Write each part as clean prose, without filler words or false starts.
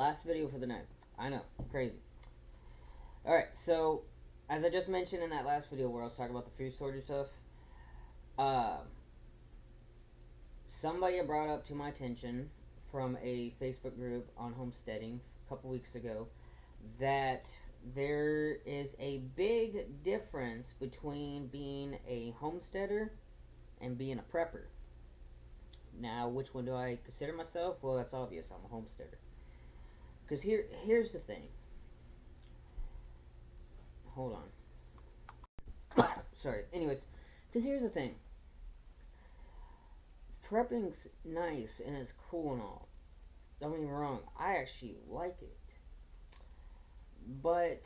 last video for the night. I know, crazy. Alright, so, as I just mentioned in that last video where I was talking about the food storage stuff, uh, somebody brought up to my attention from a Facebook group on homesteading a couple weeks ago that there is a big difference between being a homesteader and being a prepper. Now, which one do I consider myself? Well, that's obvious. I'm a homesteader. Because here's the thing. Hold on. Sorry. Anyways, because here's the thing. Prepping's nice and it's cool and all. Don't get me wrong. I actually like it. But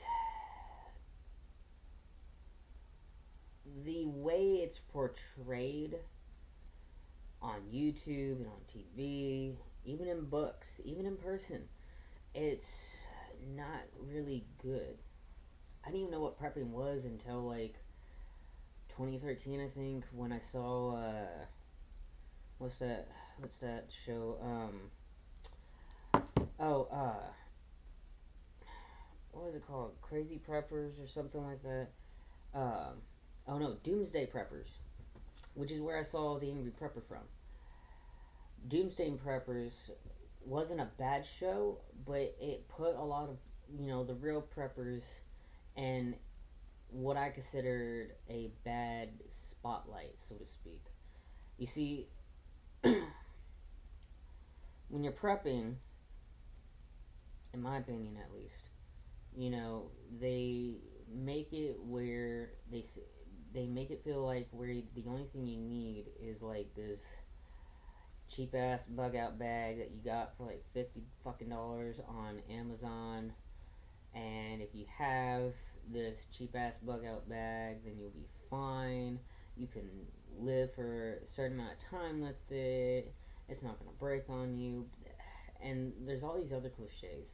the way it's portrayed on YouTube and on TV, even in books, even in person, it's not really good. I didn't even know what prepping was until like 2013, I think, when I saw what's that show? What was it called? Crazy Preppers or something like that. Oh no, Doomsday Preppers, which is where I saw the Angry Prepper from. Doomsday Preppers wasn't a bad show, but it put a lot of, the real preppers and what I considered a bad spotlight, so to speak. You see, when you're prepping, in my opinion at least, they make it where they make it feel like where the only thing you need is like this cheap ass bug out bag that you got for like $50 on Amazon, and if you have this cheap ass bug out bag, then you'll be fine. You can live for a certain amount of time with it. It's not gonna break on you, and there's all these other cliches,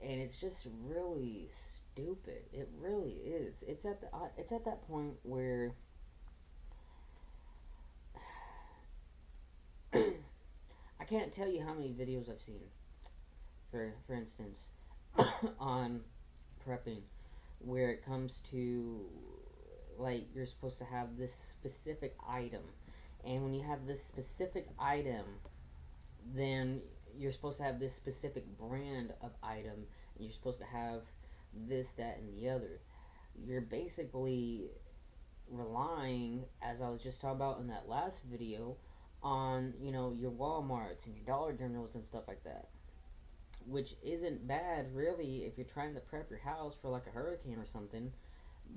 and it's just really stupid. It really is. It's at that point where I can't tell you how many videos I've seen, for instance, on prepping, where it comes to, like, you're supposed to have this specific item, and when you have this specific item, then you're supposed to have this specific brand of item, and you're supposed to have this, that, and the other. You're basically relying, as I was just talking about in that last video, on, your Walmarts and your Dollar Generals and stuff like that. Which isn't bad, really, if you're trying to prep your house for, like, a hurricane or something.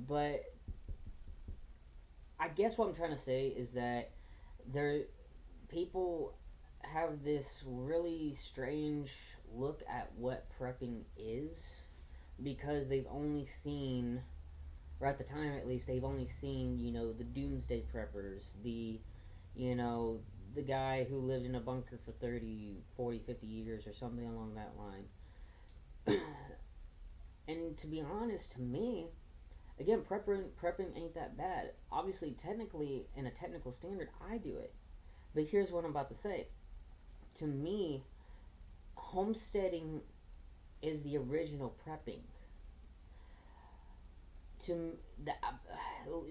But I guess what I'm trying to say is that people have this really strange look at what prepping is, because they've only seen, or at the time at least, they've only seen, the doomsday preppers, the guy who lived in a bunker for 30, 40, 50 years or something along that line. And to be honest, to me, again, prepping ain't that bad. Obviously, technically, in a technical standard, I do it. But here's what I'm about to say. To me, homesteading is the original prepping.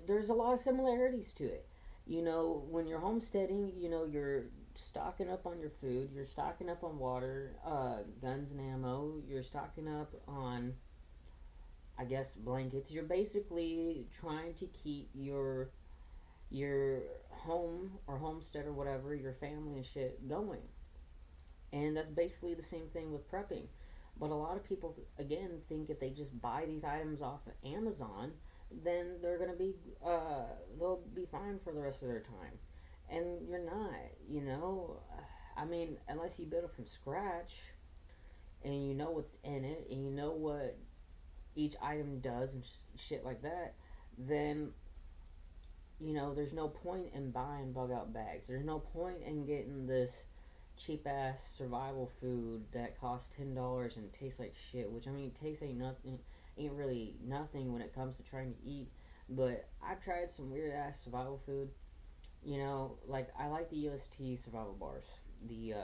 There's a lot of similarities to it. When you're homesteading, you're stocking up on your food, you're stocking up on water, guns and ammo, you're stocking up on, I guess, blankets. You're basically trying to keep your home or homestead or whatever, your family and shit going. And that's basically the same thing with prepping. But a lot of people, again, think if they just buy these items off of Amazon, then they're gonna be, they'll be fine for the rest of their time. And you're not, I mean, unless you build it from scratch, and you know what's in it, and you know what each item does and shit like that, then, there's no point in buying bug out bags. There's no point in getting this cheap ass survival food that costs $10 and tastes like shit, which, I mean, taste ain't really nothing when it comes to trying to eat. But I've tried some weird ass survival food, like I like the UST survival bars. the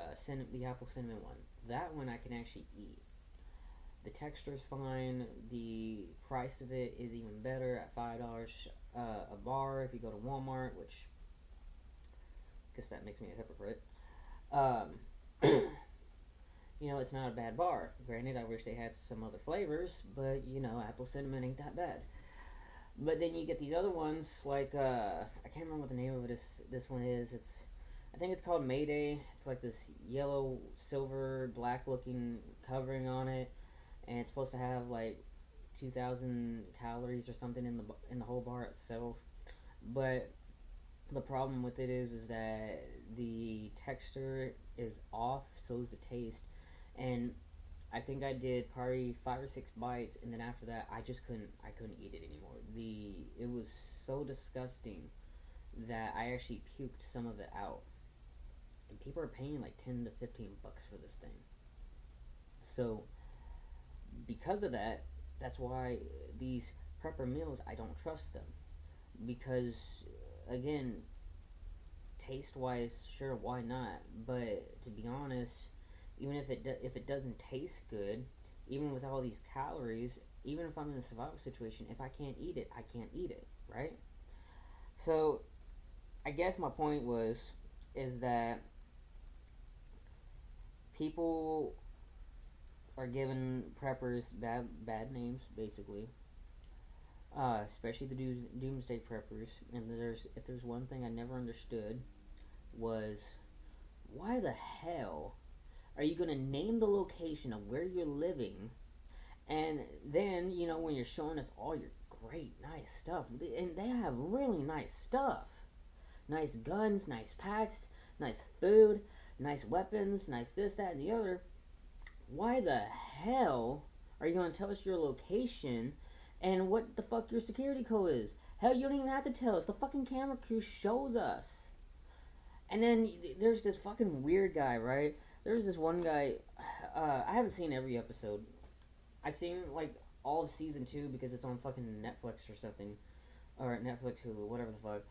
apple cinnamon one. That one I can actually eat. The texture's fine. The price of it is even better at $5 a bar if you go to Walmart, which I guess that makes me a hypocrite. Um, it's not a bad bar. Granted, I wish they had some other flavors, but apple cinnamon ain't that bad. But then you get these other ones like I can't remember what the name of this one is. I think it's called Mayday. It's like this yellow, silver, black looking covering on it, and it's supposed to have like 2,000 calories or something in the whole bar itself. But the problem with it is that the texture is off, so is the taste, and I think I did probably 5 or 6 bites, and then after that, I couldn't eat it anymore. It was so disgusting that I actually puked some of it out, and people are paying like $10 to $15 for this thing. So because of that, that's why these prepper meals I don't trust them because again, taste wise, sure, why not? But to be honest, even if it doesn't taste good, even with all these calories, even if I'm in a survival situation, if I can't eat it, I can't eat it, right? So I guess my point is that people are giving preppers bad names, basically. Especially the doomsday preppers. And if there's one thing I never understood was why the hell are you gonna name the location of where you're living, and then when you're showing us all your great, nice stuff, and they have really nice stuff, nice guns, nice packs, nice food, nice weapons, nice this, that, and the other. Why the hell are you gonna tell us your location and what the fuck your security code is? Hell, you don't even have to tell us. The fucking camera crew shows us. And then there's this fucking weird guy, right? There's this one guy. I haven't seen every episode. I've seen like all of season 2 because it's on fucking Netflix or something, or Netflix, Hulu, whatever the fuck.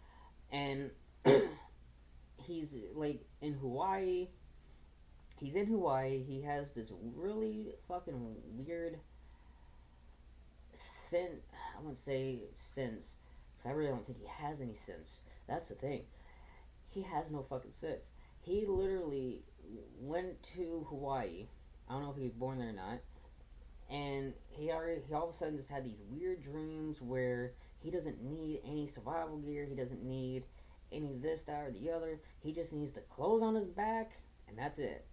And he's like in Hawaii. He's in Hawaii. He has this really fucking weird sense. I wouldn't say sense, because I really don't think he has any sense. That's the thing. He has no fucking sense. He literally went to Hawaii. I don't know if he was born there or not. And he all of a sudden just had these weird dreams where he doesn't need any survival gear. He doesn't need any this, that, or the other. He just needs the clothes on his back, and that's it.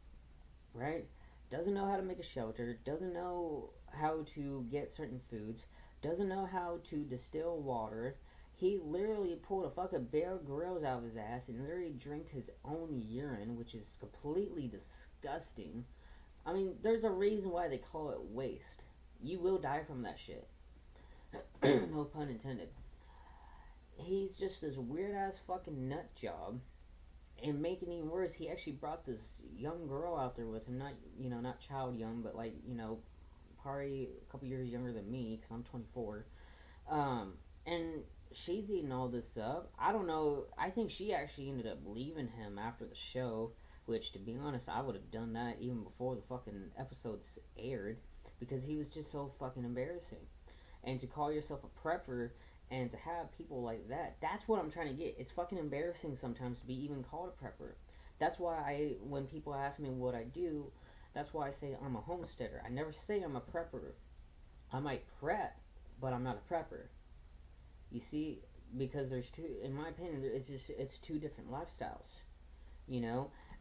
Right? Doesn't know how to make a shelter. Doesn't know how to get certain foods. Doesn't know how to distill water. He literally pulled a fucking Bear Grylls out of his ass and literally drank his own urine, which is completely disgusting. I mean, there's a reason why they call it waste. You will die from that shit. No pun intended. He's just this weird ass fucking nut job. And making it even worse, he actually brought this young girl out there with him. Not child young, but like, probably a couple years younger than me, because I'm 24. And she's eating all this up. I don't know. I think she actually ended up leaving him after the show, which, to be honest, I would have done that even before the fucking episodes aired, because he was just so fucking embarrassing. And to call yourself a prepper and to have people like that, that's what I'm trying to get. It's fucking embarrassing sometimes to be even called a prepper. That's why when people ask me what I do, that's why I say I'm a homesteader. I never say I'm a prepper. I might prep, but I'm not a prepper. You see, because there's two, in my opinion, it's two different lifestyles,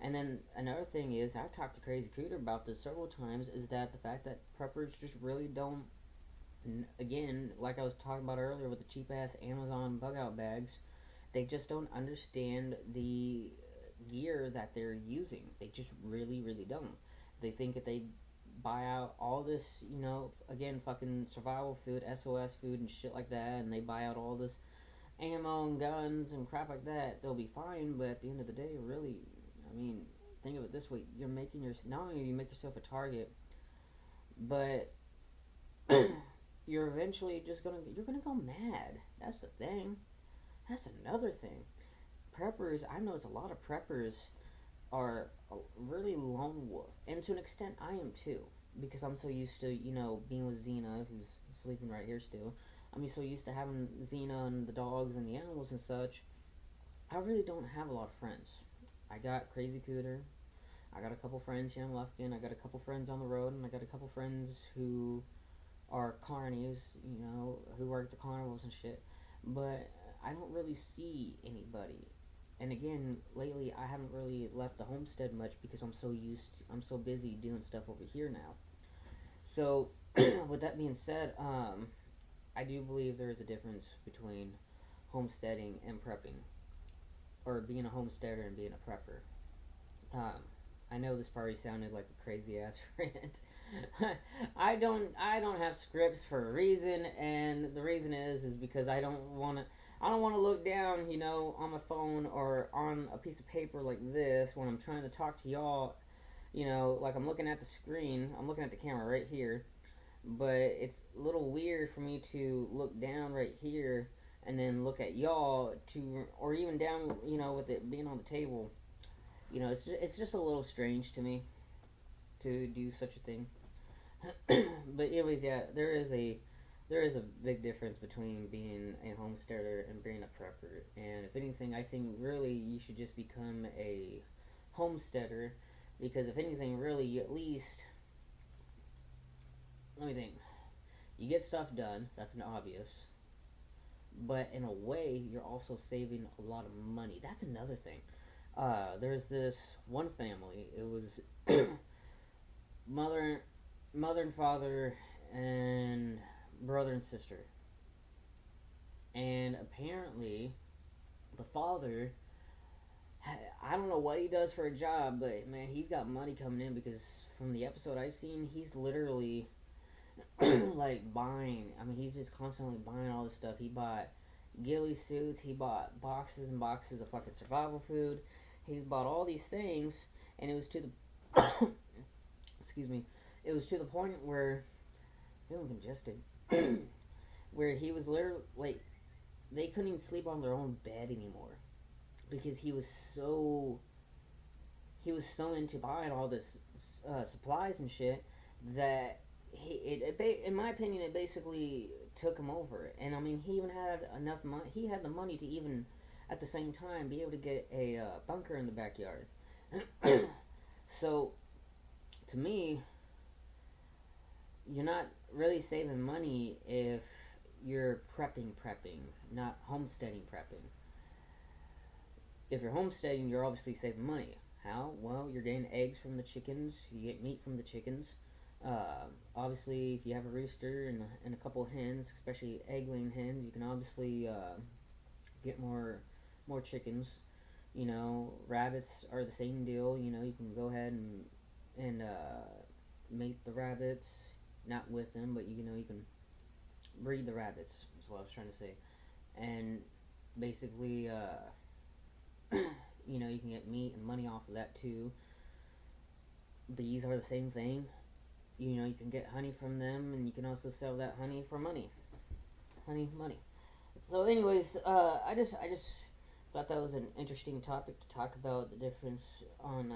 And then another thing is, I've talked to Crazy Cooter about this several times, is that the fact that preppers just really don't, again, like I was talking about earlier with the cheap ass Amazon bug out bags, they just don't understand the gear that they're using. They just really, really don't. They think if they buy out all this, again, fucking survival food, SOS food and shit like that, and they buy out all this ammo and guns and crap like that, they'll be fine. But at the end of the day, really, I mean, think of it this way: not only do you make yourself a target, but you're eventually you're gonna go mad. That's the thing. That's another thing. Preppers, I notice a lot of preppers are a really lone wolf, and to an extent, I am too, because I'm so used to being with Xena, who's sleeping right here still. I'm so used to having Xena and the dogs and the animals and such. I really don't have a lot of friends. I got Crazy Cooter. I got a couple friends here in Lufkin. I got a couple friends on the road, and I got a couple friends who are carnies, who work at the carnivals and shit. But I don't really see anybody. And again, lately I haven't really left the homestead much because I'm so busy doing stuff over here now. So, with that being said, I do believe there is a difference between homesteading and prepping, or being a homesteader and being a prepper. Um, I know this probably sounded like a crazy ass rant. I don't have scripts for a reason, and the reason is because I don't want to look down, on my phone or on a piece of paper like this when I'm trying to talk to y'all. Like I'm looking at the screen, I'm looking at the camera right here, but it's a little weird for me to look down right here and then look at y'all or even down, with it being on the table. It's just a little strange to me to do such a thing. But anyways, yeah, there is a big difference between being a homesteader and being a prepper. And if anything, I think really you should just become a homesteader, because if anything, really, you at least, let me think, you get stuff done. That's an obvious. But in a way, you're also saving a lot of money. That's another thing. There's this one family. It was mother, mother and father, and brother and sister. And apparently, the father, I don't know what he does for a job, but man, he's got money coming in, because from the episode I've seen, he's literally like buying. I mean, he's just constantly buying all this stuff. He bought ghillie suits. He bought boxes and boxes of fucking survival food. He's bought all these things, and it was to the excuse me. It was to the point where feeling congested, where he was literally like they couldn't even sleep on their own bed anymore, because he was so into buying all this supplies and shit that in my opinion, it basically took him over. And I mean, he even had enough money. He had the money to even, at the same time, be able to get a bunker in the backyard. So, to me, you're not really saving money if you're prepping, not homesteading prepping. If you're homesteading, you're obviously saving money. How? Well, you're getting eggs from the chickens. You get meat from the chickens. Obviously, if you have a rooster and a couple of hens, especially egg-laying hens, you can obviously get more chickens. Rabbits are the same deal. You can go ahead and mate the rabbits, not with them, but you can breed the rabbits. Is what I was trying to say. And basically, you can get meat and money off of that too. Bees are the same thing. You can get honey from them, and you can also sell that honey for money. Honey, money. So, anyways, I just thought that was an interesting topic to talk about, the difference on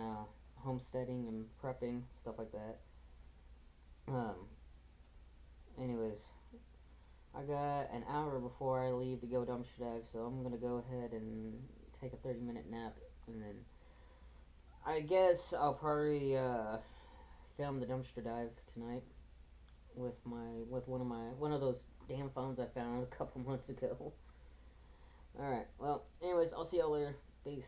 homesteading and prepping, stuff like that. Um, anyways, I got an hour before I leave to go dumpster dive, so I'm gonna go ahead and take a 30-minute nap, and then I guess I'll probably film the dumpster dive tonight with one of those damn phones I found a couple months ago. All right. Well, anyways, I'll see y'all later. Peace.